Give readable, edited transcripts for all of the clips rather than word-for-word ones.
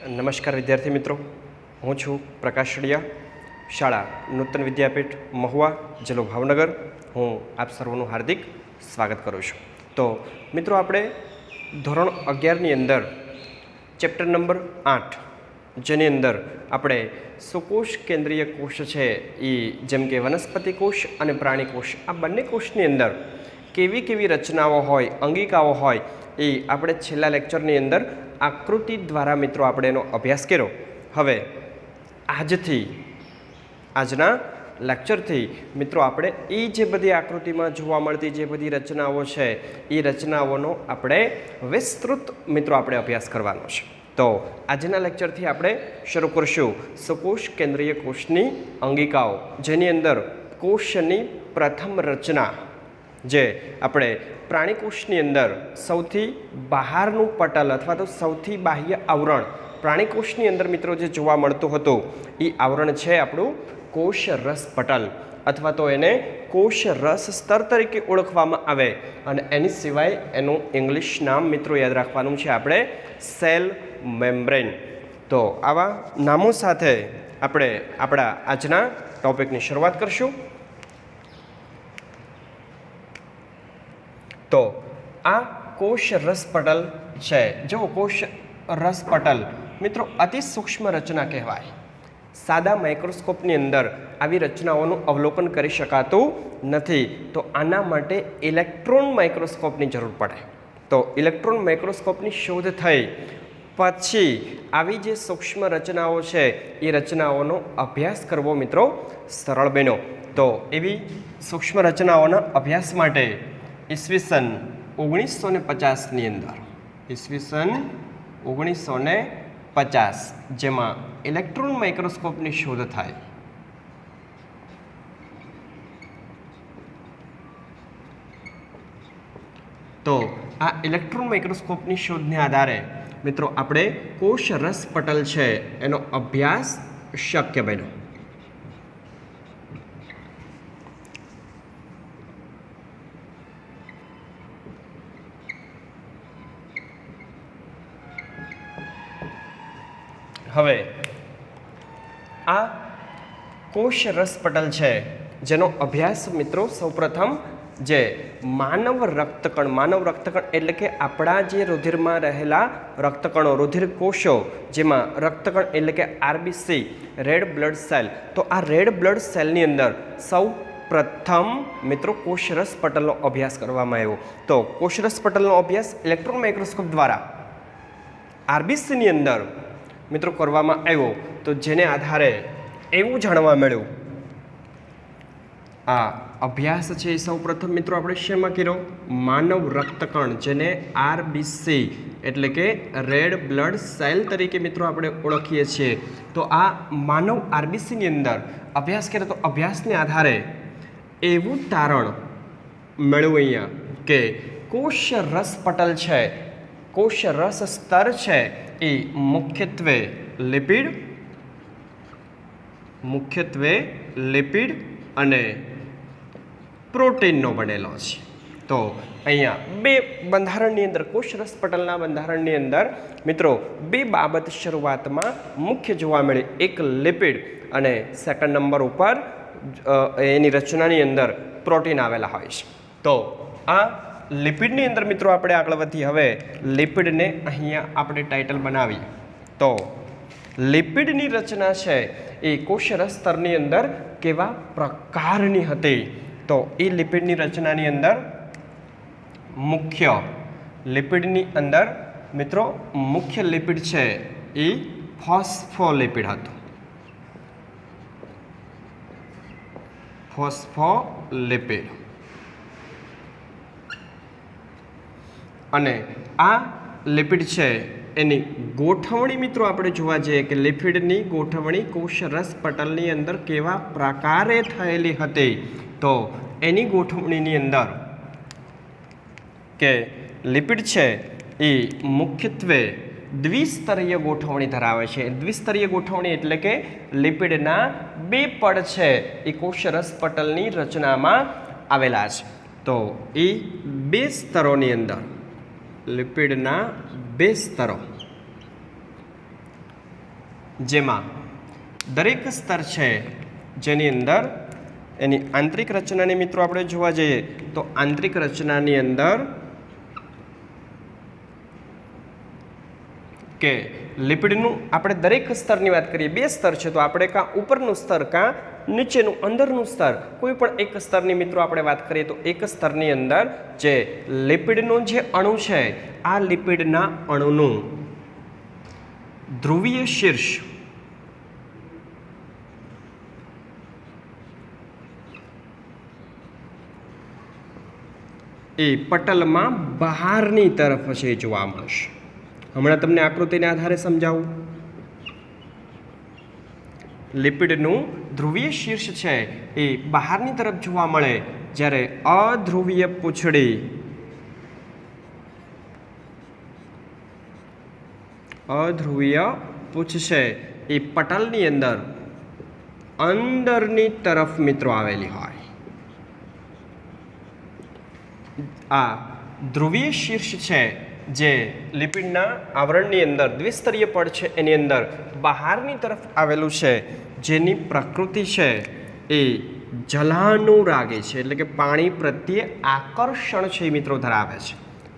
નમસ્કાર વિદ્યાર્થી મિત્રો, હું છું પ્રકાશ શડિયા, શાળા નૂતન વિદ્યાપીઠ મહુવા, જિલ્લો ભાવનગર. હું આપ સર્વનું હાર્દિક સ્વાગત કરું છું. તો મિત્રો, આપણે ધોરણ 11ની અંદર ચેપ્ટર નંબર 8, જેની અંદર આપણે સુકોષ કેન્દ્રીય કોષ છે એ જેમ કે વનસ્પતિ કોષ અને પ્રાણી કોષ, આ બંને કોષની અંદર કેવી કેવી રચનાઓ હોય, અંગિકાઓ હોય, એ આપણે છેલ્લા લેક્ચરની અંદર આકૃતિ દ્વારા મિત્રો આપણે એનો અભ્યાસ કર્યો. હવે આજના લેક્ચરથી મિત્રો આપણે એ જે બધી આકૃતિમાં જોવા મળતી જે બધી રચનાઓ છે એ રચનાઓનો આપણે વિસ્તૃત મિત્રો આપણે અભ્યાસ કરવાનો છે. તો આજના લેક્ચરથી આપણે શરૂ કરશું સુકોષ કેન્દ્રીય કોષની અંગિકાઓ, જેની અંદર કોષની પ્રથમ રચના, જે આપણે પ્રાણી કોષની અંદર સૌથી બહારનું પટલ અથવા તો સૌથી બાહ્ય આવરણ પ્રાણી કોષની અંદર મિત્રો જે જોવા મળતું હતું એ આવરણ છે આપણું કોષ રસ પટલ, અથવા તો એને કોષ રસ સ્તર તરીકે ઓળખવામાં આવે. અને એની સિવાય એનું ઇંગ્લિશ નામ મિત્રો યાદ રાખવાનું છે આપણે, સેલ મેમ્બ્રેન. તો આવા નામો સાથે આપણે આપણા આજના ટોપિકની શરૂઆત કરશું. તો આ કોષ રસ પટલ છે. જો કોષ રસ પટલ મિત્રો અતિ સૂક્ષ્મ રચના કહેવાય. સાદા માઇક્રોસ્કોપની અંદર આવી રચનાઓનું અવલોકન કરી શકાતું નથી. તો આના માટે ઇલેક્ટ્રોન માઇક્રોસ્કોપની જરૂર પડે. તો ઇલેક્ટ્રોન માઇક્રોસ્કોપની શોધ થઈ પછી આવી જે સૂક્ષ્મ રચનાઓ છે એ રચનાઓનો અભ્યાસ કરવો મિત્રો સરળ બન્યો. તો એવી સૂક્ષ્મ રચનાઓના અભ્યાસ માટે ઈસવીસન 1950ની અંદર, ઈસવીસન 1950, જેમાં ઇલેક્ટ્રોન માઇક્રોસ્કોપની શોધ થાય. તો આ ઇલેક્ટ્રોન માઇક્રોસ્કોપની શોધને આધારે મિત્રો આપણે કોષ રસ પટલ છે એનો અભ્યાસ શક્ય બન્યો. હવે આ કોષ રસ પટલ છે જેનો અભ્યાસ મિત્રો સૌપ્રથમ જે માનવ રક્તકણ એટલે કે આપણા જે રુધિરમાં રહેલા રક્તકણો, રુધિર કોષો, જેમાં રક્તકણ એટલે કે આરબીસી, રેડ બ્લડ સેલ. તો આ રેડ બ્લડ સેલની અંદર સૌ પ્રથમ મિત્રો કોષ રસ પટલનો અભ્યાસ કરવામાં આવ્યો. તો કોષ રસ પટલનો અભ્યાસ ઇલેક્ટ્રોન માઇક્રોસ્કોપ દ્વારા આરબીસીની અંદર મિત્રો કરવામાં આવ્યો. તો જેને આધારે એવું જાણવા મળ્યું, આ અભ્યાસ છે એ સૌ પ્રથમ મિત્રો આપણે શેમાં કર્યો? માનવ રક્તકણ, જેને આરબીસી એટલે કે રેડ બ્લડ સેલ તરીકે મિત્રો આપણે ઓળખીએ છીએ. તો આ માનવ આરબીસીની અંદર અભ્યાસ કર્યો. તો અભ્યાસને આધારે એવું તારણ મળ્યું અહીંયા કે કોષ રસ પટલ છે, કોષ રસ સ્તર છે એ મુખ્યત્વે લિપિડ અને પ્રોટીનનો બનેલો છે. તો અહીંયા બે બંધારણની અંદર, કોષ રસ પટલના બંધારણની અંદર મિત્રો બે બાબત શરૂઆતમાં મુખ્ય જોવા મળી. એક લિપિડ અને સેકન્ડ નંબર ઉપર એની રચનાની અંદર પ્રોટીન આવેલા હોય છે. તો આ લિપિડની અંદર મિત્રો આપણે આગળ વધીએ. હવે લિપિડને અહીંયા આપણે ટાઇટલ બનાવીએ. તો લિપિડની રચના છે એ કોષ રસ સ્તરની અંદર કેવા પ્રકારની હતી? તો એ લિપિડની રચનાની અંદર મુખ્ય લિપિડ છે એ ફોસ્ફોલિપિડ હતું. ફોસ્ફોલિપિડ. અને આ લિપિડ છે એની ગોઠવણી મિત્રો આપણે જોવા જઈએ કે લિપિડની ગોઠવણી કોષ રસ પટલની અંદર કેવા પ્રકારે થયેલી હતી. તો એની ગોઠવણીની અંદર કે લિપિડ છે એ મુખ્યત્વે દ્વિસ્તરીય ગોઠવણી ધરાવે છે. દ્વિસ્તરીય ગોઠવણી એટલે કે લિપિડના બે પડ છે એ કોષ રસ પટલની રચનામાં આવેલા છે. તો એ બે સ્તરોની અંદર લિપિડના બે સ્તરો જેમાં દરેક સ્તર છે જેની અંદર એની આંતરિક રચનાની મિત્રો આપણે જોવા જઈએ તો આંતરિક રચનાની અંદર કે લિપિડનું આપણે દરેક સ્તરની વાત કરીએ, 2 સ્તર છે તો આપણે કાં ઉપરનું સ્તર કાં નીચેનું અંદરનું સ્તર, કોઈ પણ એક સ્તરની મિત્રો આપણે વાત કરીએ તો એક સ્તરની અંદર જે લિપિડનો જે અણુ છે આ લિપિડના અણુનું ધ્રુવીય શીર્ષ એ પટલમાં બહારની તરફ છે જોવા મળશે. હમણાં તમને આકૃતિના આધારે સમજાવું. લિપિડનું ધ્રુવીય શીર્ષ છે એ બહારની તરફ જોવા મળે, જ્યારે અધ્રુવીય પૂંછડી પૂંછ છે એ પટલની અંદર અંદરની તરફ મિત્રો આવેલી હોય. આ ધ્રુવીય શીર્ષ છે જે લિપિડના આવરણની અંદર દ્વિસ્તરીય પડ છે એની અંદર બહારની તરફ આવેલું છે, જેની પ્રકૃતિ છે એ જલાનુરાગી છે, એટલે કે પાણી પ્રત્યે આકર્ષણ છે એ મિત્રો ધરાવે છે.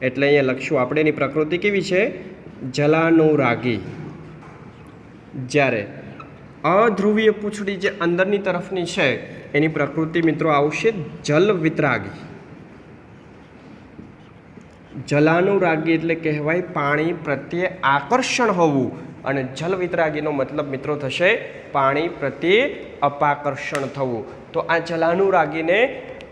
એટલે અહીંયા લખશું આપણે એની પ્રકૃતિ કેવી છે? જલાનુરાગી. જ્યારે અધ્રુવીય પૂંછડી જે અંદરની તરફની છે એની પ્રકૃતિ મિત્રો આવશે જલ વિતરાગી. જલાનુરાગી એટલે કહેવાય પાણી પ્રત્યે આકર્ષણ હોવું, અને જલ વિતરાગીનો મતલબ મિત્રો થશે પાણી પ્રત્યે અપાકર્ષણ થવું. તો આ જલાનુરાગીને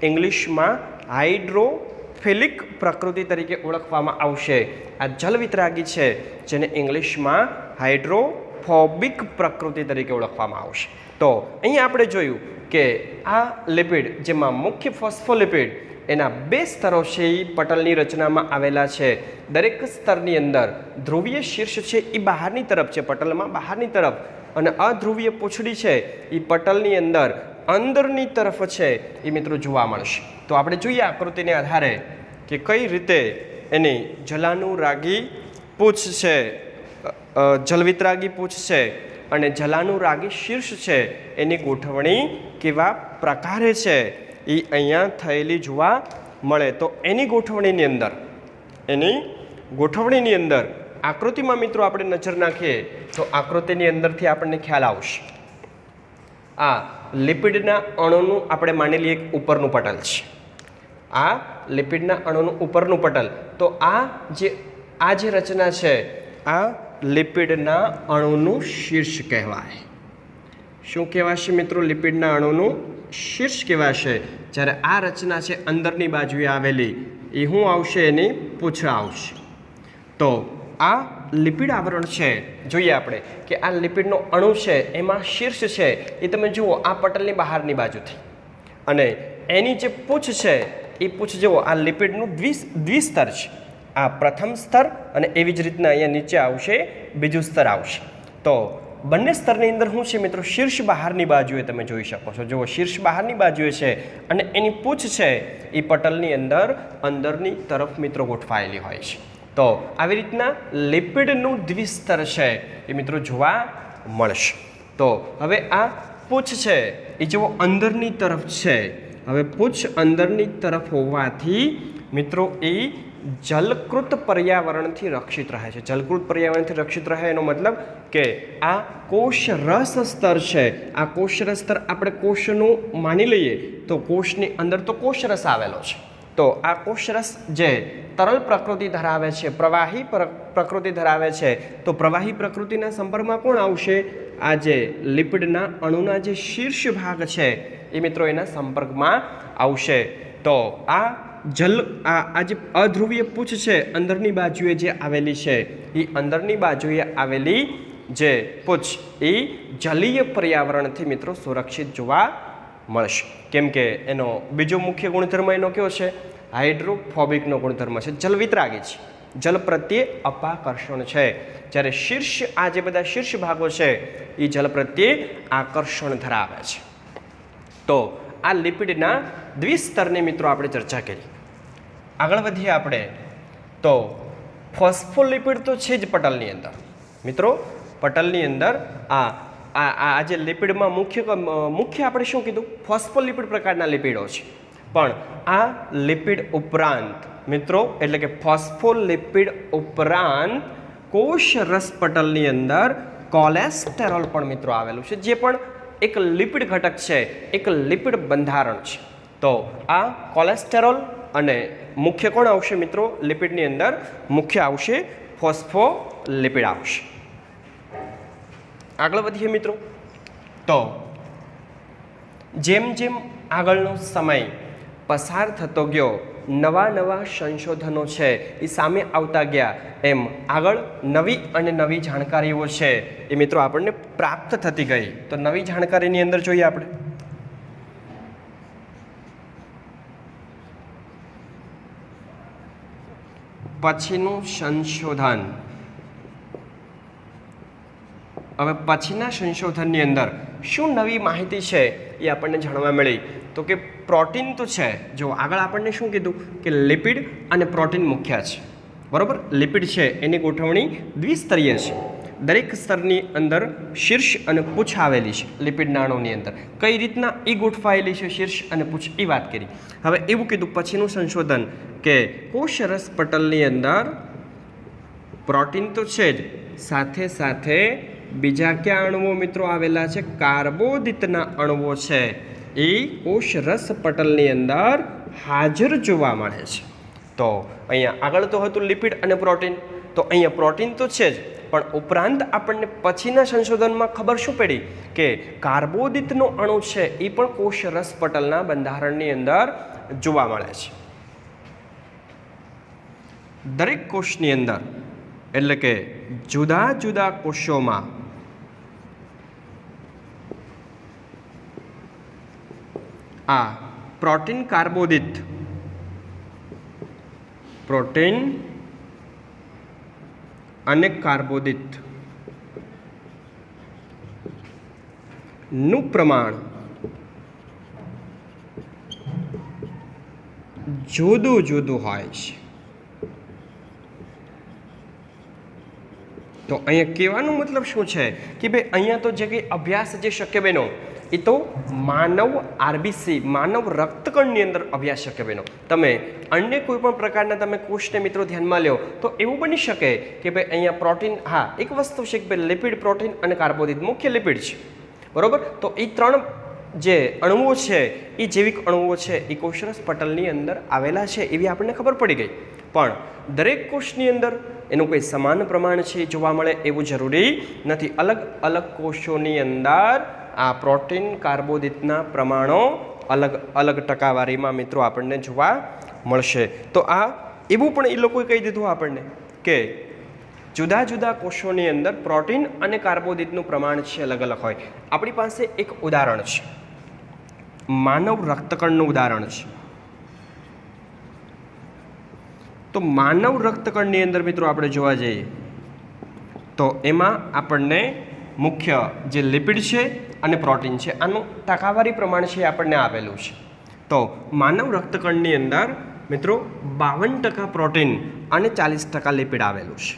ઇંગ્લિશમાં હાઇડ્રોફિલિક પ્રકૃતિ તરીકે ઓળખવામાં આવશે. આ જલ વિતરાગી છે જેને ઇંગ્લિશમાં હાઇડ્રોફોબિક પ્રકૃતિ તરીકે ઓળખવામાં આવશે. તો અહીંયા આપણે જોયું કે આ લિપિડ જેમાં મુખ્ય ફોસ્ફોલિપિડ એના 2 સ્તરો છે એ પટલની રચનામાં આવેલા છે. દરેક સ્તરની અંદર ધ્રુવીય શીર્ષ છે એ બહારની તરફ છે, પટલમાં બહારની તરફ, અને અધ્રુવીય પૂંછડી છે એ પટલની અંદર અંદરની તરફ છે એ મિત્રો જોવા મળશે. તો આપણે જોઈએ આકૃતિને આધારે કે કઈ રીતે એની જલાનુરાગી પૂંછ છે, જલવિતરાગી પૂંછ છે અને જલાનુરાગી શીર્ષ છે એની ગોઠવણી કેવા પ્રકારે છે એ અહીંયા થયેલી જોવા મળે. તો એની ગોઠવણીની અંદર આકૃતિમાં મિત્રો આપણે નજર નાખીએ તો આકૃતિની અંદરથી આપણને ખ્યાલ આવશે. આ લિપિડના અણુનું આપણે માની લઈએ ઉપરનું પટલ છે. આ લિપિડના અણુનું ઉપરનું પટલ. તો આ જે રચના છે આ લિપિડના અણુનું શીર્ષ કહેવાય. શું કહેવાશે મિત્રો? લિપિડના અણુનું શીર્ષ કહેવાશે. જ્યારે આ રચના છે અંદરની બાજુએ આવેલી એ શું આવશે? એની પૂંછ આવશે. તો આ લિપિડ આવરણ છે, જોઈએ આપણે કે આ લિપિડનો અણુ છે એમાં શીર્ષ છે એ તમે જુઓ આ પટલની બહારની બાજુથી, અને એની જે પૂંછ છે એ પૂંછ જુઓ આ લિપિડનું દ્વિસ્તર છે. આ પ્રથમ સ્તર અને એવી જ રીતના અહીંયા નીચે આવશે બીજું સ્તર આવશે. તો બંને સ્તરની અંદર શું છે મિત્રો? શીર્ષ બહારની બાજુએ તમે જોઈ શકો છો. જુઓ શીર્ષ બહારની બાજુએ છે અને એની પૂંછ છે એ પટલની અંદર અંદરની તરફ મિત્રો ગોઠવાયેલી હોય છે. તો આવી રીતના લિપિડનું દ્વિસ્તર છે એ મિત્રો જોવા મળશે. તો હવે આ પૂંછ છે એ જુઓ અંદરની તરફ છે. હવે પૂંછ અંદરની તરફ હોવાથી મિત્રો એ જલકૃત પર્યાવરણથી રક્ષિત રહે છે. જલકૃત પર્યાવરણથી રક્ષિત રહે એનો મતલબ કે આ કોષરસ સ્તર છે. આ કોષરસ સ્તર આપણે કોષનું માની લઈએ તો કોષની અંદર તો કોષરસ આવેલો છે. તો આ કોષરસ જે તરલ પ્રકૃતિ ધરાવે છે, પ્રવાહી પ્રકૃતિ ધરાવે છે, તો પ્રવાહી પ્રકૃતિના સંપર્કમાં કોણ આવશે? આ જે લિપિડના અણુના જે શીર્ષ ભાગ છે એ મિત્રો એના સંપર્કમાં આવશે. તો આ જે અધ્રુવીય પૂંછ છે અંદરની બાજુએ જે આવેલી છે એ અંદરની બાજુએ આવેલી જે પૂંછ એ જલીય પર્યાવરણથી મિત્રો સુરક્ષિત જોવા મળશે. કેમ કે એનો બીજો મુખ્ય ગુણધર્મ એનો કયો છે? હાઇડ્રોફોબિકનો ગુણધર્મ છે, જલવિતરાગી છે, જલ પ્રત્યે અપાકર્ષણ છે. જ્યારે શીર્ષ આ જે બધા શીર્ષ ભાગો છે એ જલ પ્રત્યે આકર્ષણ ધરાવે છે. તો આ લિપિડના દ્વિસ્તરની મિત્રો આપણે ચર્ચા કરી. આગળ વધીએ આપણે તો ફોસ્ફોલિપિડ તો છે જ પટલની અંદર મિત્રો. પટલની અંદર આ જે લિપિડમાં મુખ્ય આપણે શું કીધું, ફોસ્ફોલિપિડ પ્રકારના લિપિડો છે. પણ આ લિપિડ ઉપરાંત મિત્રો, એટલે કે ફોસ્ફોલિપિડ ઉપરાંત કોષરસ પટલની અંદર કોલેસ્ટેરોલ પણ મિત્રો આવેલું છે, જે પણ એક લિપિડ ઘટક છે, એક લિપિડ બંધારણ છે. તો આ કોલેસ્ટેરોલ અને મુખ્ય કોણ આવશે મિત્રો લિપિડની અંદર? મુખ્ય આવશે ફોસ્ફોલિપિડ આવશે. આગળ વધીએ મિત્રો. તો જેમ જેમ આગળનો સમય પસાર થતો ગયો, નવા સંશોધનો છે એ સામે આવતા ગયા, એમ આગળ નવી અને નવી જાણકારીઓ છે એ મિત્રો આપણને પ્રાપ્ત થતી ગઈ. તો નવી જાણકારીની અંદર જોઈએ આપણે. પછીનું સંશોધન. હવે પછીના સંશોધનની અંદર શું નવી માહિતી છે એ આપણને જાણવા મળી? તો કે પ્રોટીન તો છે. જો આગળ આપણને શું કીધું કે લિપિડ અને પ્રોટીન મુખ્ય છે, બરાબર. લિપિડ છે એની ગોઠવણી દ્વિસ્તરીય છે. દરેક સ્તરની અંદર શીર્ષ અને પૂછ આવેલી છે. લિપિડના અણુની અંદર કઈ રીતના એ ગોઠવાયેલી છે શીર્ષ અને પૂછ, એ વાત કરી. હવે એવું કીધું પછીનું સંશોધન કે કોષરસ પટલની અંદર પ્રોટીન તો છે જ, સાથે સાથે બીજા કયા અણુઓ મિત્રો આવેલા છે? કાર્બોદિતના અણુઓ છે એ કોષરસ પટલની અંદર હાજર જોવા મળે છે. તો અહીંયા આગળ તો હતું લિપિડ અને પ્રોટીન, તો અહીંયા પ્રોટીન તો છે જ, પણ ઉપરાંત આપણને પછીના સંશોધનમાં ખબર શું પડી કે કાર્બોદિતનો અણુ છે એ પણ કોષરસ પટલના બંધારણની અંદર જોવા મળે છે. દરેક કોષની અંદર, એટલે કે જુદા જુદા કોષોમાં આ પ્રોટીન કાર્બોદિત, પ્રોટીન અને કાર્બોદિત નું પ્રમાણ જુદું જુદું હોય છે. તો અહીંયા કહેવાનો મતલબ શું છે કે ભાઈ અહીંયા તો જે કંઈ અભ્યાસ જે શક્ય બન્યો એ તો માનવ આરબીસી, માનવ રક્તકણની અંદર અભ્યાસ શક્ય બન્યો. તમે અન્ય કોઈ પણ પ્રકારના તમે કોષને મિત્રો ધ્યાનમાં લો તો એવું બની શકે કે ભાઈ અહીંયા પ્રોટીન, હા એક વસ્તુ છે કે ભાઈ લિપિડ, પ્રોટીન અને કાર્બોદિત મુખ્ય લિપિડ છે, બરોબર. તો એ ત્રણ જે અણુઓ છે એ જૈવિક અણુઓ છે એ કોષરસ પટલની અંદર આવેલા છે એવી આપણને ખબર પડી ગઈ. પણ દરેક કોષની અંદર એનું કોઈ સમાન પ્રમાણ છે જોવા મળે એવું જરૂરી નથી. અલગ અલગ કોષોની અંદર આ પ્રોટીન કાર્બોદિતના પ્રમાણો અલગ અલગ ટકાવારીમાં મિત્રો આપણને જોવા મળશે. તો આ એવું પણ એ લોકોએ કહી દીધું આપણને કે જુદા જુદા કોષોની અંદર પ્રોટીન અને કાર્બોદિતનું પ્રમાણ છે અલગ અલગ હોય. આપણી પાસે એક ઉદાહરણ છે, માનવ રક્તકણનું ઉદાહરણ છે. તો માનવ રક્તકણની અંદર મિત્રો આપણે જોવા જઈએ તો એમાં આપણને મુખ્ય જે લિપિડ છે અને પ્રોટીન છે આનું ટકાવારી પ્રમાણ છે આપણને આપેલું છે. તો માનવ રક્તકણની અંદર મિત્રો 52% પ્રોટીન અને 40% લિપિડ આવેલું છે.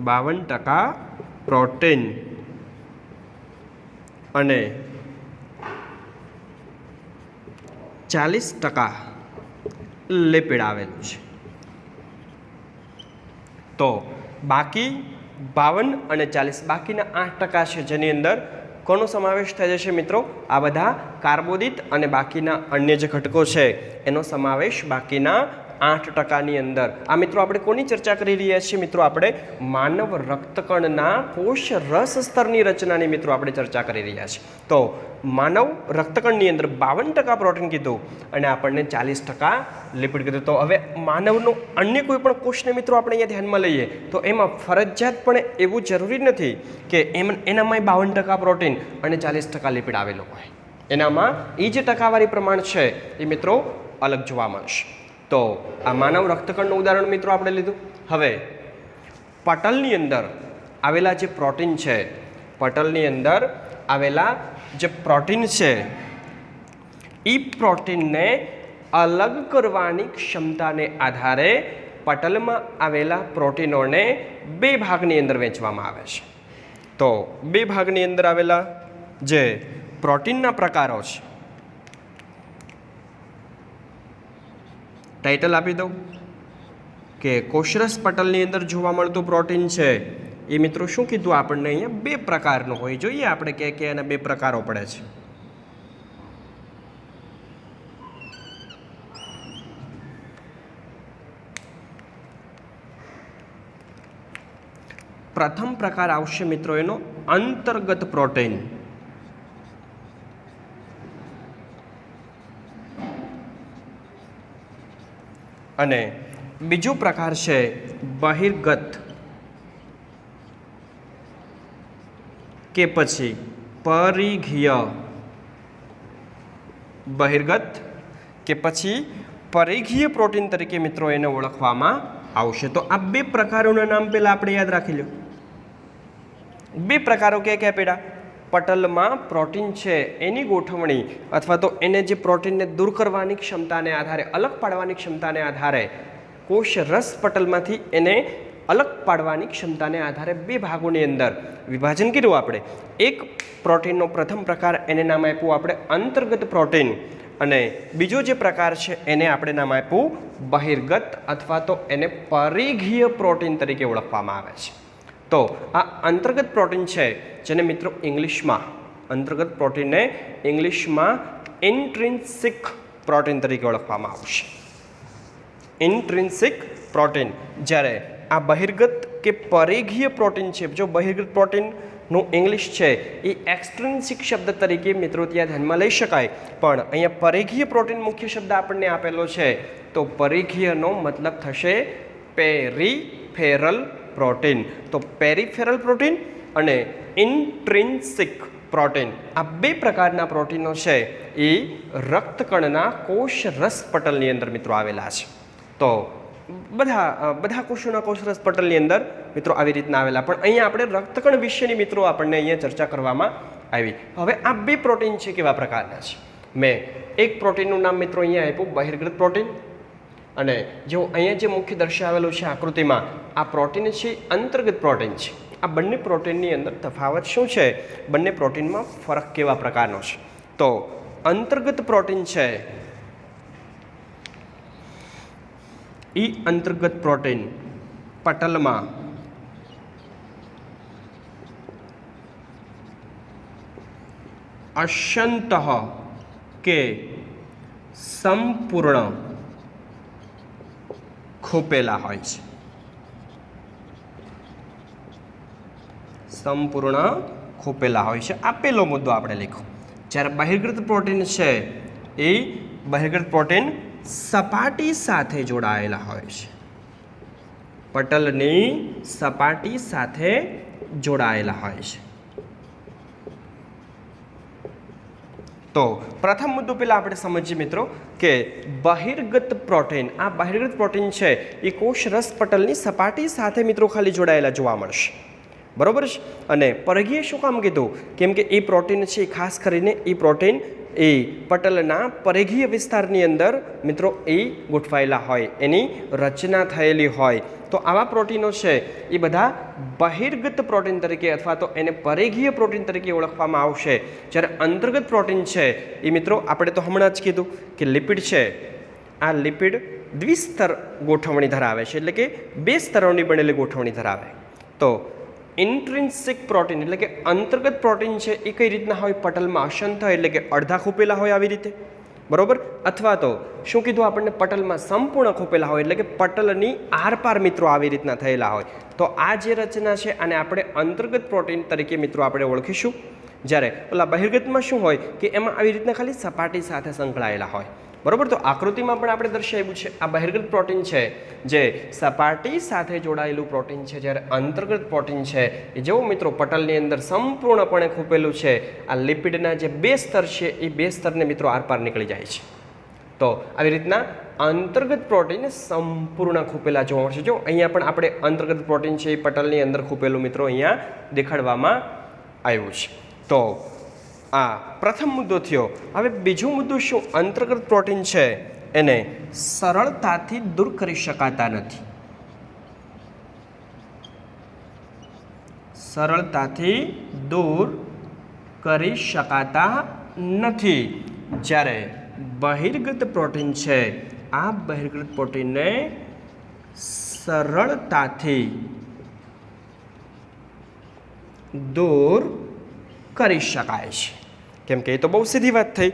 52% પ્રોટીન અને 40% લિપિડ આવેલું છે. તો બાકી 52 અને 40 બાકીના 8% છે જેની અંદર કોનો સમાવેશ થઈ જશે મિત્રો? આ બધા કાર્બોદિત અને બાકીના અન્ય જે ઘટકો છે એનો સમાવેશ બાકીના 8%ની અંદર. આ મિત્રો આપણે કોની ચર્ચા કરી રહ્યા છીએ મિત્રો? આપણે માનવ રક્તકણના કોષ રસ સ્તરની રચનાની મિત્રો આપણે ચર્ચા કરી રહ્યા છીએ. તો માનવ રક્તકણની અંદર 52% પ્રોટીન કીધું અને આપણને 40% લિપિડ કીધું. તો હવે માનવનો અન્ય કોઈ પણ કોષને મિત્રો આપણે અહીંયા ધ્યાનમાં લઈએ તો એમાં ફરજિયાતપણે એવું જરૂરી નથી કે એનામાં 52% પ્રોટીન અને 40% લિપિડ આવેલો હોય. એનામાં એ જે ટકાવારી પ્રમાણ છે એ મિત્રો અલગ જોવા મળશે. તો આ માનવ રક્તકણનું ઉદાહરણ મિત્રો આપણે લીધું. હવે પટલની અંદર આવેલા જે પ્રોટીન છે, પટલની અંદર આવેલા જે પ્રોટીન છે એ પ્રોટીનને અલગ કરવાની ક્ષમતાને આધારે પટલમાં આવેલા પ્રોટીનોને બે ભાગની અંદર વહેંચવામાં આવે છે. તો બે ભાગની અંદર આવેલા જે પ્રોટીનના પ્રકારો છે, ટાઇટલ આપી દઉં કે કોષરસ પટલની અંદર જોવા મળતું પ્રોટીન છે એ મિત્રો શું કીધું આપણને અહીંયા બે પ્રકારનું હોય. જોઈએ આપણે કે એના બે પ્રકારો પડે છે. પ્રથમ પ્રકાર આવશે મિત્રો એનો અંતર્ગત પ્રોટીન, અને બીજો પ્રકાર છે બહિર્ગત કે પછી પરિઘીય. બહિર્ગત કે પછી પરિઘીય પ્રોટીન તરીકે મિત્રો એને ઓળખવામાં આવશે. તો આ બે પ્રકારોના નામ પહેલાં આપણે યાદ રાખી લો. બે પ્રકારો કયા પેડા? પટલમાં પ્રોટીન છે એની ગોઠવણી અથવા તો એને જે પ્રોટીનને દૂર કરવાની ક્ષમતાને આધારે, અલગ પાડવાની ક્ષમતાને આધારે, કોષ રસ પટલમાંથી એને અલગ પાડવાની ક્ષમતાને આધારે બે ભાગોની અંદર વિભાજન કર્યું આપણે. એક પ્રોટીનનો પ્રથમ પ્રકાર એને નામ આપ્યું આપણે અંતર્ગત પ્રોટીન, અને બીજો જે પ્રકાર છે એને આપણે નામ આપ્યું બહિર્ગત અથવા તો એને પરિઘીય પ્રોટીન તરીકે ઓળખવામાં આવે છે. તો આ અંતર્ગત પ્રોટીન છે જેને મિત્રો ઇંગ્લિશમાં, અંતર્ગત પ્રોટીનને ઇંગ્લિશમાં ઇન્ટ્રિન્સિક પ્રોટીન તરીકે ઓળખવામાં આવશે. ઇન્ટ્રિન્સિક પ્રોટીન. જ્યારે આ બહિર્ગત કે પરિઘીય પ્રોટીન છે, જો બહિર્ગત પ્રોટીનનું ઇંગ્લિશ છે એ એક્સ્ટ્રિન્સિક શબ્દ તરીકે મિત્રો ત્યાં ધ્યાનમાં લઈ શકાય, પણ અહીંયા પરિઘીય પ્રોટીન મુખ્ય શબ્દ આપણને આપેલો છે. તો પરિઘીયનો મતલબ થશે પેરિફેરલ પ્રોટીન. તો પેરિફેરલ પ્રોટીન અને ઇન્ટ્રિન્સિક પ્રોટીન, આ બે પ્રકારના પ્રોટીનો છે એ રક્તકણના કોષ રસ પટલની અંદર મિત્રો આવેલા છે. તો બધા કોષોના કોષ રસ પટલની અંદર મિત્રો આવી રીતના આવેલા, પણ અહીંયા આપણે રક્તકણ વિશેની મિત્રો આપણને અહીંયા ચર્ચા કરવામાં આવી. હવે આ બે પ્રોટીન છે કેવા પ્રકારના છે? મેં એક પ્રોટીનનું નામ મિત્રો અહીંયા આપ્યું બહિર્ગત પ્રોટીન, અને જો અહીંયા જે મુખ્ય દર્શાવેલું છે આકૃતિમાં, આ પ્રોટીન છે અંતર્ગત પ્રોટીન છે. આ બંને પ્રોટીનની અંદર તફાવત શું છે? બંને પ્રોટીનમાં ફરક કેવા પ્રકારનો છે? તો અંતર્ગત પ્રોટીન છે એ અંતર્ગત પ્રોટીન પટલમાં અંશતઃ કે સંપૂર્ણ ખોપેલા હોય છે. સંપૂર્ણ ખોપેલા હોય છે. આપેલો મુદ્દો આપણે લખો. જ્યારે બહિર્ગત પ્રોટીન છે એ બહિર્ગત પ્રોટીન સપાટી સાથે જોડાયેલા હોય છે. પટલની સપાટી સાથે જોડાયેલા હોય છે. તો પ્રથમ મુદ્દો પહેલાં આપણે સમજીએ મિત્રો કે બહિર્ગત પ્રોટીન, આ બહિર્ગત પ્રોટીન છે એ કોષ રસ પટલની સપાટી સાથે મિત્રો ખાલી જોડાયેલા જોવા મળશે. બરોબર છે? અને પરિઘીય શું કામ કીધું? કેમ કે એ પ્રોટીન છે ખાસ કરીને એ પ્રોટીન એ પટલના પરિઘીય વિસ્તારની અંદર મિત્રો એ ગોઠવાયેલા હોય, એની રચના થયેલી હોય. તો આવા પ્રોટીનો છે એ બધા બહિર્ગત પ્રોટીન તરીકે અથવા તો એને પરિઘીય પ્રોટીન તરીકે ઓળખવામાં આવશે. જ્યારે અંતર્ગત પ્રોટીન છે એ મિત્રો આપણે તો હમણાં જ કીધું કે લિપિડ છે, આ લિપિડ દ્વિસ્તર ગોઠવણી ધરાવે છે, એટલે કે બે સ્તરોની બનેલી ગોઠવણી ધરાવે. તો ઇન્ટ્રિન્સિક પ્રોટીન એટલે કે અંતર્ગત પ્રોટીન છે એ કઈ રીતના હોય? પટલમાં અશંત એટલે કે અડધા ખોપેલા હોય આવી રીતે, બરોબર? અથવા તો શું કીધું આપણને? પટલમાં સંપૂર્ણ ખોપેલા હોય એટલે કે પટલની આરપાર મિત્રો આવી રીતના થયેલા હોય. તો આ જે રચના છે આને આપણે અંતર્ગત પ્રોટીન તરીકે મિત્રો આપણે ઓળખીશું. જ્યારે ઓલા બહિર્ગતમાં શું હોય કે એમાં આવી રીતના ખાલી સપાટી સાથે સંકળાયેલા હોય, બરોબર? તો આકૃતિમાં પણ આપણે દર્શાવ્યું છે આ બહિર્ગત પ્રોટીન છે જે સપાટી સાથે જોડાયેલું પ્રોટીન છે, જ્યારે અંતર્ગત પ્રોટીન છે એ જેવું મિત્રો પટલની અંદર સંપૂર્ણપણે ખૂપેલું છે. આ લિપિડના જે બે સ્તર છે એ બે સ્તરને મિત્રો આરપાર નીકળી જાય છે. તો આવી રીતના અંતર્ગત પ્રોટીન સંપૂર્ણ ખૂપેલા જોવા મળશે. જો અહીંયા પણ આપણે અંતર્ગત પ્રોટીન છે એ પટલની અંદર ખૂપેલું મિત્રો અહીંયા દેખાડવામાં આવ્યું છે. તો આ પ્રથમ મુદ્દો થયો. હવે બીજો મુદ્દો શું? અંતર્ગત પ્રોટીન છે એને સરળતાથી દૂર કરી શકાતા નથી. સરળતાથી દૂર કરી શકાતા નથી. જ્યારે બહિર્ગત પ્રોટીન છે, આ બહિર્ગત પ્રોટીનને સરળતાથી દૂર કરી શકાય છે. કેમ કે એ તો બહુ સીધી વાત થઈ.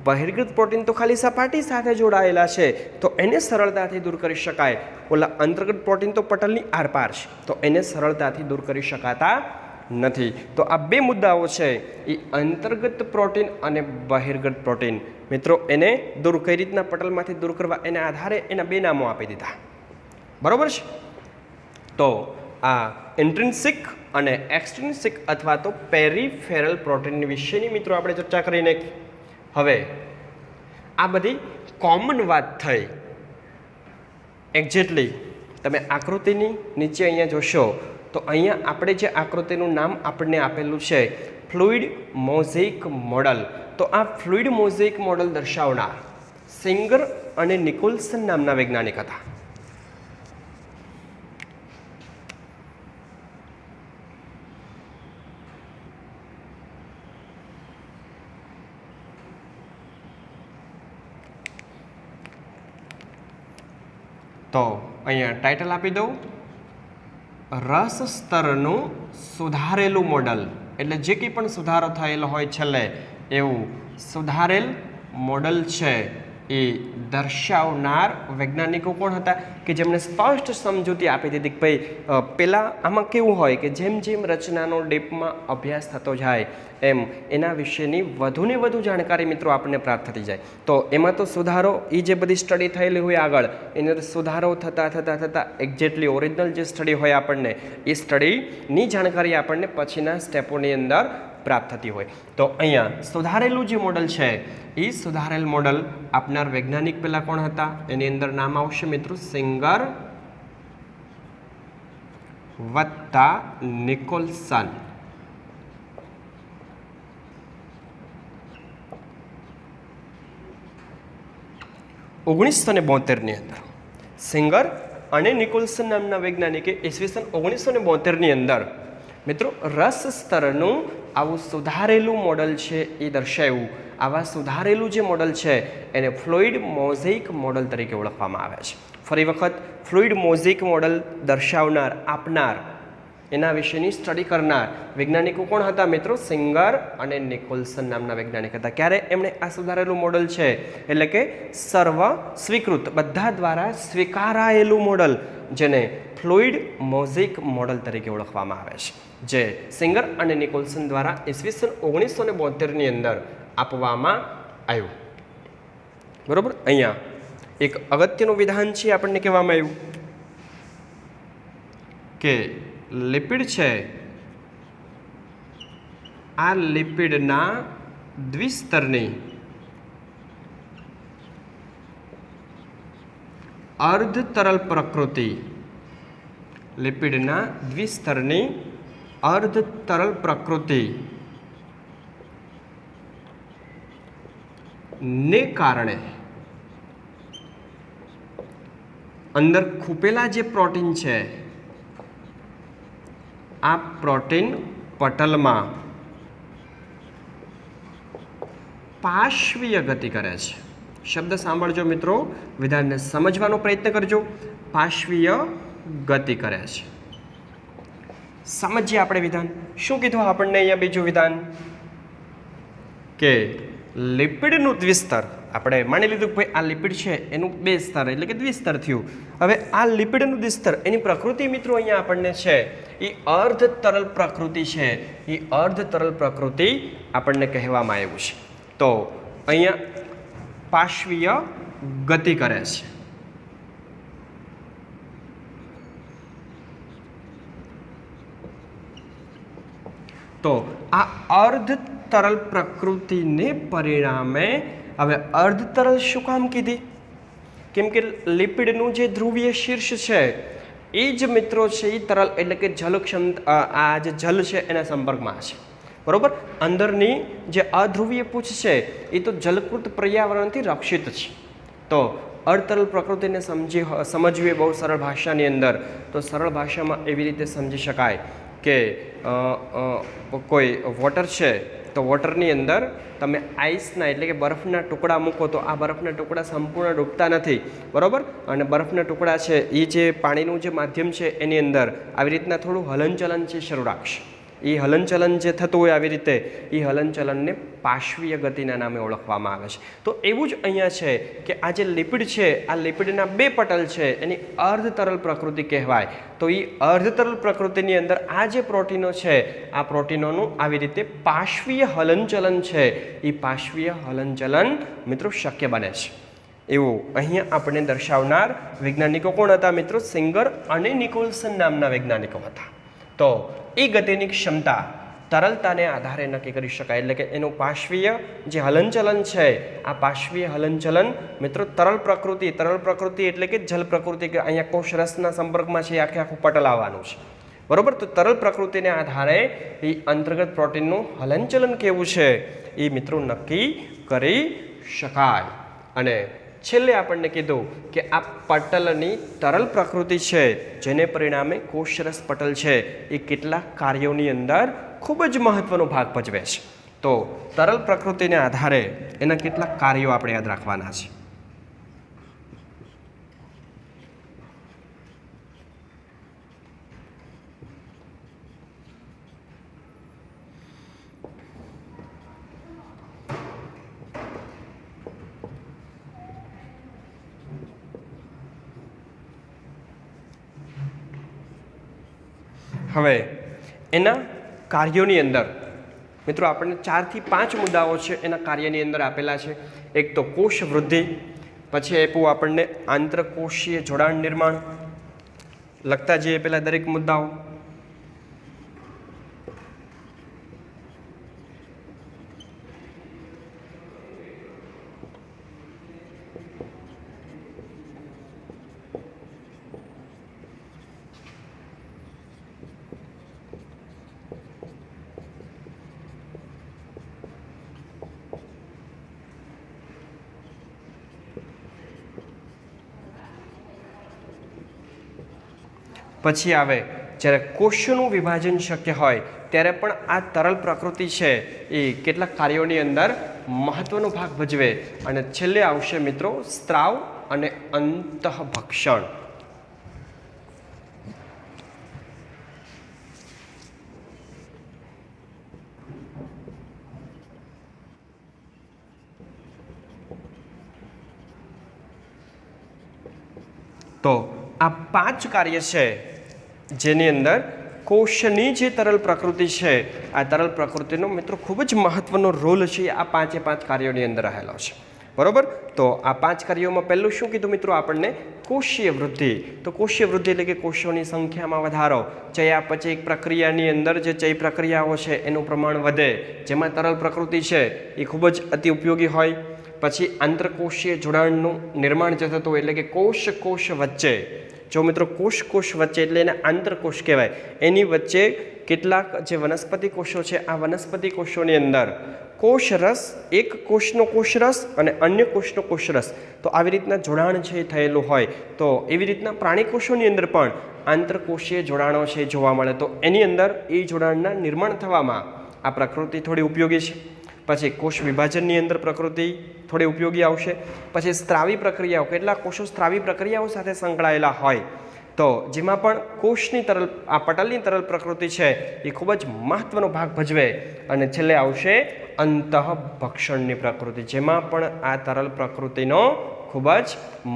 બહિર્ગત પ્રોટીન તો ખાલી સપાટી સાથે જોડાયેલા છે, તો એને સરળતાથી દૂર કરી શકાય. ઓલા અંતર્ગત પ્રોટીન તો પટલની આરપાર છે, તો એને સરળતાથી દૂર કરી શકાતા નથી. તો આ બે મુદ્દાઓ છે, એ અંતર્ગત પ્રોટીન અને બહિર્ગત પ્રોટીન. મિત્રો એને દૂર કઈ રીતના પટલમાંથી દૂર કરવા, એના આધારે એના બે નામો આપી દીધા. બરોબર છે. તો આ ઇન્ટ્રિન્સિક અને એક્સટ્રિન્સિક અથવા તો પેરીફેરલ પ્રોટીન વિશેની મિત્રો આપણે ચર્ચા કરી નાખી. હવે આ બધી કોમન વાત થઈ. એક્ઝેક્ટલી તમે આકૃતિની નીચે અહીંયા જોશો તો અહીંયા આપણે જે આકૃતિનું નામ આપણને આપેલું છે ફ્લુઇડ મોઝેઇક મોડલ. તો આ ફ્લુઇડ મોઝેઇક મોડલ દર્શાવનાર સિંગર અને નિકોલ્સન નામના વૈજ્ઞાનિક હતા. તો અહીંયા ટાઇટલ આપી દઉં, રસ સ્તરનું સુધારેલું મોડલ. એટલે જે કંઈ પણ સુધારો થયેલો હોય છેલ્લે એવું સુધારેલ મોડલ છે એ દર્શાવનાર વૈજ્ઞાનિકો કોણ હતા કે જેમણે સ્પષ્ટ સમજૂતી આપી દીધી કે ભાઈ પહેલાં આમાં કેવું હોય કે જેમ જેમ રચનાનો ડીપમાં અભ્યાસ થતો જાય એમ એના વિશેની વધુને વધુ જાણકારી મિત્રો આપણને પ્રાપ્ત થતી જાય. તો એમાં તો સુધારો એ જે બધી સ્ટડી થયેલી હોય આગળ એની અંદર સુધારો થતાં એક્ઝેક્ટલી ઓરિજિનલ જે સ્ટડી હોય આપણને એ સ્ટડીની જાણકારી આપણને પછીના સ્ટેપોની અંદર પ્રાપ્ત થતી હોય. તો અહીંયા સુધારેલું જે મોડલ છે એ સુધારેલ મોડલ આપનાર વૈજ્ઞાનિક પહેલાં કોણ હતા? એની અંદર નામ આવશે મિત્રો સિંગર વત્તા નિકોલ્સન. ઓગણીસો ને 72ની અંદર સિંગર અને નિકોલ્સન નામના વૈજ્ઞાનિકે ઈસવીસન 1972ની અંદર મિત્રો રસ સ્તરનું આવું સુધારેલું મોડલ છે એ દર્શાવ્યું. આવા સુધારેલું જે મોડલ છે એને ફ્લુઇડ મોઝેઇક મોડલ તરીકે ઓળખવામાં આવે છે. ફરી વખત ફ્લુઇડ મોઝેઇક મોડલ દર્શાવનાર, આપનાર, એના વિશેની સ્ટડી કરનાર વૈજ્ઞાનિકો કોણ હતા મિત્રો? સિંગર અને નિકોલ્સન નામના વૈજ્ઞાનિક હતા. ક્યારે એમણે આ સુધારેલું મોડલ છે એટલે કે સર્વ સ્વીકૃત, બધા દ્વારા સ્વીકારાયેલું મોડલ જેને ફ્લુઇડ મોઝેઇક મોડલ તરીકે ઓળખવામાં આવે છે, જે સિંગર અને નિકોલ્સન દ્વારા ઈસવીસન 1972ની અંદર આપવામાં આવ્યું. બરોબર. અહીંયા એક અગત્યનું વિધાન છે આપણને કહેવામાં આવ્યું કે લિપિડ છે, આ લિપિડના દ્વિસ્તરની અર્ધ તરલ પ્રકૃતિ, લિપિડના દ્વિસ્તરની અર્ધ તરલ પ્રકૃતિ ને કારણે અંદર ખૂપેલા જે પ્રોટીન છે આ પ્રોટીન પટલમાં પાર્શ્વીય ગતિ કરે છે. શબ્દ સાંભળજો મિત્રો, વિધાનને સમજવાનો પ્રયત્ન કરજો. પાર્શ્વીય ગતિ કરે છે. સમજીએ આપણે વિધાન. શું કીધું આપણને અહીંયા બીજું વિધાન? કે લિપિડનું દ્વિસ્તર, આપણે માની લીધું કે ભાઈ આ લિપિડ છે એનું બે સ્તર એટલે કે દ્વિસ્તર થયું. હવે આ લિપિડનું દ્વિસ્તર એની પ્રકૃતિ મિત્રો અહીંયા આપણને છે એ અર્ધ તરલ પ્રકૃતિ છે. એ અર્ધ તરલ પ્રકૃતિ આપણને કહેવામાં આવ્યું છે. તો અહીંયા પાર્શ્વીય ગતિ કરે છે. તો આ અર્ધ તરલ પ્રકૃતિને પરિણામે, હવે અર્ધ તરલ શું કામ કીધી? કેમ કે લિપિડનું જે ધ્રુવીય શીર્ષ છે એ જ મિત્રો છે એ તરલ એટલે કે જલ આ જે જલ છે એના સંપર્કમાં છે. બરોબર. અંદરની જે અધ્રુવીય પૂછ છે એ તો જલકૃત પર્યાવરણથી રક્ષિત છે. તો અર્ધતરલ પ્રકૃતિને સમજવી બહુ સરળ ભાષાની અંદર, તો સરળ ભાષામાં એવી રીતે સમજી શકાય કે કોઈ વોટર છે તો વોટરની અંદર તમે આઈસના એટલે કે બરફના ટુકડા મૂકો તો આ બરફના ટુકડા સંપૂર્ણ ડૂબતા નથી, બરાબર. અને બરફના ટુકડા છે એ જે પાણીનું જે માધ્યમ છે એની અંદર આવી રીતના થોડું હલનચલન છે શરૂ રાખશે. એ હલનચલન જે થતું હોય આવી રીતે એ હલનચલનને પાશ્વીય ગતિના નામે ઓળખવામાં આવે છે. તો એવું જ અહીંયા છે કે આ જે લિપિડ છે આ લિપિડના બે પટલ છે એની અર્ધ તરલ પ્રકૃતિ કહેવાય. તો એ અર્ધ તરલ પ્રકૃતિની અંદર આ જે પ્રોટીનો છે આ પ્રોટીનોનું આવી રીતે પાશ્વીય હલનચલન છે એ પાશ્વીય હલનચલન મિત્રો શક્ય બને છે. એવું અહીંયા આપણે દર્શાવનાર વૈજ્ઞાનિકો કોણ હતા મિત્રો? સિંગર અને નિકોલસન નામના વૈજ્ઞાનિકો હતા. તો એ ગતિની ક્ષમતા તરલતાને આધારે નક્કી કરી શકાય. એટલે કે એનું પાશ્વીય જે હલનચલન છે આ પાશ્વીય હલનચલન મિત્રો તરલ પ્રકૃતિ એટલે કે જલ પ્રકૃતિ, કે અહીંયા કોષરસના સંપર્કમાં છે આખે આખું પટલ આવવાનું છે, બરોબર. તો તરલ પ્રકૃતિને આધારે એ અંતર્ગત પ્રોટીનનું હલનચલન કેવું છે એ મિત્રો નક્કી કરી શકાય. અને છેલ્લે આપણને કીધું કે આ પટલની તરલ પ્રકૃતિ છે જેને પરિણામે કોષરસ પટલ છે એ કેટલાક કાર્યોની અંદર ખૂબ જ મહત્વનો ભાગ ભજવે છે. તો તરલ પ્રકૃતિને આધારે એના કેટલાક કાર્યો આપણે યાદ રાખવાના છે. હવે એના કાર્યોની અંદર મિત્રો આપણને 4 થી 5 મુદ્દાઓ છે એના કાર્યની અંદર આપેલા છે. એક તો કોષ વૃદ્ધિ, પછી આપ્યું આપણને આંતરકોષીય જોડાણ નિર્માણ, લખતા જઈએ પેલા દરેક મુદ્દાઓ. પછી આવે જ્યારે કોષનું વિભાજન શક્ય હોય ત્યારે પણ આ તરલ પ્રકૃતિ છે એ કેટલાક કાર્યોની અંદર મહત્વનો ભાગ ભજવે. અને છેલ્લે આવશે મિત્રો સ્ત્રાવ અને અંતઃભક્ષણ. તો આ 5 કાર્ય છે જેની અંદર કોષની જે તરલ પ્રકૃતિ છે આ તરલ પ્રકૃતિનો મિત્રો ખૂબ જ મહત્વનો રોલ છે આ 5 કાર્યોની અંદર રહેલો છે, બરોબર. તો આ 5 કાર્યોમાં પહેલું શું કીધું મિત્રો આપણને? કોષીય વૃદ્ધિ. તો કોષીય વૃદ્ધિ એટલે કે કોષોની સંખ્યામાં વધારો. ચયાપચય પ્રક્રિયાની અંદર જે ચય પ્રક્રિયાઓ છે એનું પ્રમાણ વધે જેમાં તરલ પ્રકૃતિ છે એ ખૂબ જ અતિ ઉપયોગી હોય. પછી આંતરકોષીય જોડાણનું નિર્માણ જે થતું હોય એટલે કે કોષ વચ્ચે, જો મિત્રો કોષ વચ્ચે એટલે એને આંતરકોષ કહેવાય, એની વચ્ચે કેટલાક જે વનસ્પતિ કોષો છે આ વનસ્પતિ કોષોની અંદર કોષરસ, એક કોષનો કોષરસ અને અન્ય કોષનો કોષરસ, તો આવી રીતના જોડાણ છે એ થયેલું હોય. તો એવી રીતના પ્રાણી કોષોની અંદર પણ આંતરકોષીય જોડાણો છે જોવા મળે. તો એની અંદર એ જોડાણના નિર્માણ થવામાં આ પ્રકૃતિ થોડી ઉપયોગી છે. પછી કોષ વિભાજનની અંદર પ્રકૃતિ થોડી ઉપયોગી આવશે. પછી સ્ત્રાવી પ્રક્રિયાઓ, કેટલાક કોષો સ્ત્રાવી પ્રક્રિયાઓ સાથે સંકળાયેલા હોય તો જેમાં પણ કોષની તરલ, આ પટલની તરલ પ્રકૃતિ છે એ ખૂબ જ મહત્વનો ભાગ ભજવે. અને છેલ્લે આવશે અંતઃભક્ષણની પ્રકૃતિ, જેમાં પણ આ તરલ પ્રકૃતિનો ખૂબ જ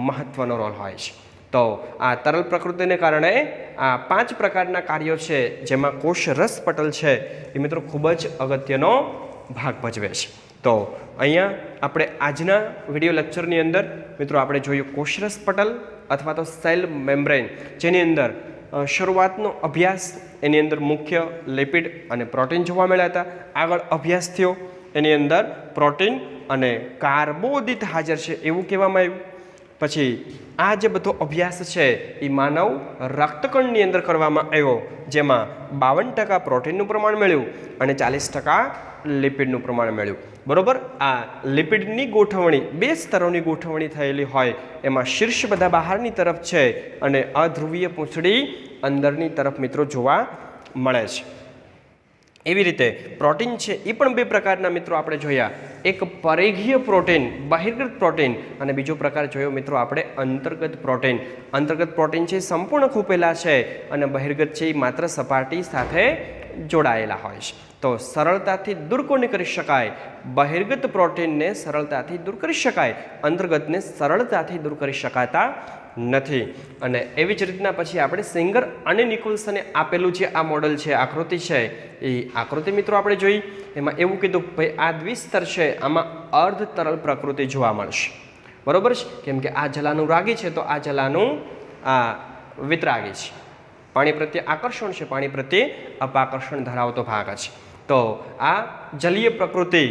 મહત્વનો રોલ હોય છે. તો આ તરલ પ્રકૃતિને કારણે આ 5 પ્રકારના કાર્યો છે જેમાં કોષરસ પટલ છે એ મિત્રો ખૂબ જ અગત્યનો ભાગ ભજવે છે. તો અહીંયા આપણે આજના વિડીયો લેક્ચરની અંદર મિત્રો આપણે જોયું કોષરસ પટલ અથવા તો સેલ મેમ્બ્રેન, જેની અંદર શરૂઆતનો અભ્યાસ એની અંદર મુખ્ય લિપિડ અને પ્રોટીન જોવા મળ્યા હતા. આગળ અભ્યાસ થયો એની અંદર પ્રોટીન અને કાર્બોદિત હાજર છે એવું કહેવામાં આવ્યું. પછી આ જે બધો અભ્યાસ છે એ માનવ રક્તકણની અંદર કરવામાં આવ્યો, જેમાં 52% પ્રોટીનનું પ્રમાણ મળ્યું અને 40% લિપિડનું પ્રમાણ મળ્યું, બરોબર. આ લિપિડની ગોઠવણી 2 સ્તરોની ગોઠવણી થયેલી હોય, એમાં શીર્ષ બધા બહારની તરફ છે અને અધ્રુવીય પૂંછડી અંદરની તરફ મિત્રો જોવા મળે છે। એવી રીતે પ્રોટીન છે એ પણ બે પ્રકારના મિત્રો આપણે જોયા, એક પરિઘીય પ્રોટીન બહિર્ગત પ્રોટીન અને બીજો પ્રકાર જોયો મિત્રો આપણે અંતર્ગત પ્રોટીન। અંતર્ગત પ્રોટીન છે સંપૂર્ણ ખૂપેલા છે અને બહિર્ગત છે એ માત્ર સપાટી સાથે જોડાયેલા હોય છે। તો સરળતાથી દૂર કોને કરી શકાય? બહિર્ગત પ્રોટીનને સરળતાથી દૂર કરી શકાય, અંતર્ગતને સરળતાથી દૂર કરી શકાતા નથી। અને એવી જ રીતના પછી આપણે સેંગર અને નિકોલ્સને આપેલું જે આ મોડલ છે, આકૃતિ છે, એ આકૃતિ મિત્રો આપણે જોઈ, એમાં એવું કીધું ભાઈ આ દ્વિસ્તર છે, આમાં અર્ધ તરલ પ્રકૃતિ જોવા મળશે, બરોબર છે? કેમ કે આ જલાનુરાગી છે તો આ જલાનું વિતરાગી છે, પાણી પ્રત્યે આકર્ષણ છે, પાણી પ્રત્યે અપાકર્ષણ ધરાવતો ભાગ છે। તો આ જલીય પ્રકૃતિ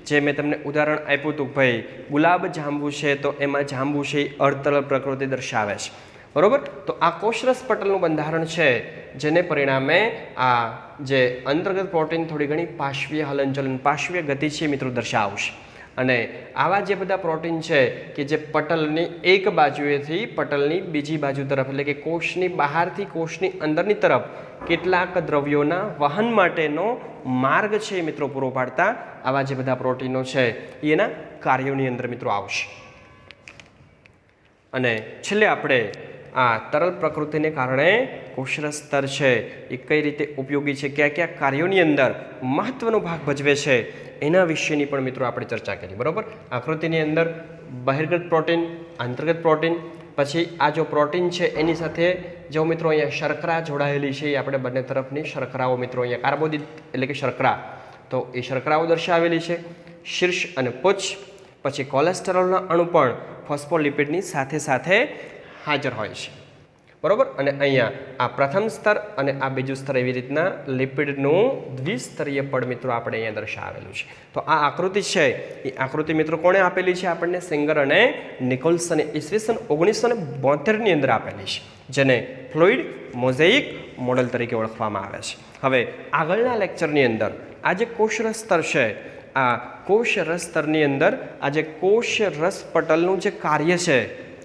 જે મેં તમને ઉદાહરણ આપ્યું હતું ભાઈ ગુલાબ જાંબુ છે તો એમાં જાંબુ છે એ અર્ધતરલ પ્રકૃતિ દર્શાવે છે, બરોબર? તો આ કોષરસ પટલનું બંધારણ છે જેને પરિણામે આ જે અંતર્ગત પ્રોટીન થોડી ઘણી પાર્શ્વીય હલનચલન પાર્શ્વીય ગતિ છે મિત્રો દર્શાવશે। અને આવા જે બધા પ્રોટીન છે કે જે પટલની એક બાજુએથી પટલની બીજી બાજુ તરફ એટલે કે કોષની બહારથી કોષની અંદરની તરફ કેટલાક દ્રવ્યોના વહન માટેનો માર્ગ છે મિત્રો પૂરો પાડતા આવા જે બધા પ્રોટીનો છે એના કાર્યોની અંદર મિત્રો આવશે। અને છેલ્લે આપણે આ તરલ પ્રકૃતિને કારણે કોષરસ સ્તર છે એ કઈ રીતે ઉપયોગી છે, કયા કયા કાર્યોની અંદર મહત્વનો ભાગ ભજવે છે એના વિશેની પણ મિત્રો આપણે ચર્ચા કરી, બરોબર? આકૃતિની અંદર બહિર્ગત પ્રોટીન, અંતર્ગત પ્રોટીન, પછી આ જો પ્રોટીન છે એની સાથે જો મિત્રો અહીંયા શર્કરા જોડાયેલી છે, એ આપણે બંને તરફની શર્કરાઓ મિત્રો અહીંયા કાર્બોદિત એટલે કે શર્કરા, તો એ શર્કરાઓ દર્શાવેલી છે, શીર્ષ અને પુચ્છ, પછી કોલેસ્ટેરોલના અણુ પણ ફોસ્ફોલિપિડની સાથે સાથે હાજર હોય છે, બરોબર? અને અહીંયા આ પ્રથમ સ્તર અને આ બીજું સ્તર એવી રીતના લિપિડનું દ્વિસ્તરીય પડ મિત્રો આપણે અહીંયા દર્શાવેલું છે। તો આ આકૃતિ છે એ આકૃતિ મિત્રો કોણે આપેલી છે? આપણને સેંગર અને નિકોલ્સને ઈસવીસન 1972ની અંદર આપેલી છે, જેને ફ્લુઇડ મોઝેઇક મોડલ તરીકે ઓળખવામાં આવે છે। હવે આગળના લેક્ચરની અંદર આ જે કોષરસ સ્તર છે, આ કોષરસ સ્તરની અંદર આ જે કોષરસ પટલનું જે કાર્ય છે,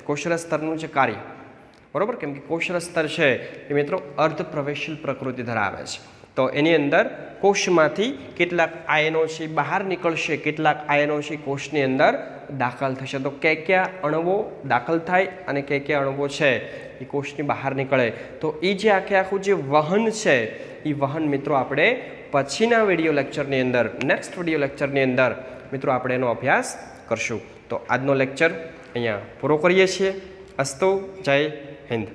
કોષરસ સ્તરનું જે કાર્ય, બરોબર? કેમ કે કોષરસ સ્તર છે એ મિત્રો અર્ધ પ્રવેશીલ પ્રકૃતિ ધરાવે છે, તો એની અંદર કોષમાંથી કેટલાક આયનો છે બહાર નીકળશે, કેટલાક આયનો છે કોષની અંદર દાખલ થશે। તો કયા અણુઓ દાખલ થાય અને કયા અણુઓ છે એ કોષની બહાર નીકળે, તો એ જે આખું જે વહન છે એ વહન મિત્રો આપણે પછીના વિડીયો લેક્ચરની અંદર, નેક્સ્ટ વિડીયો લેક્ચરની અંદર મિત્રો આપણે એનો અભ્યાસ કરશું। તો આજનો લેક્ચર અહીંયા પૂરો કરીએ છીએ। અસ્તુ, જય હિન્દ।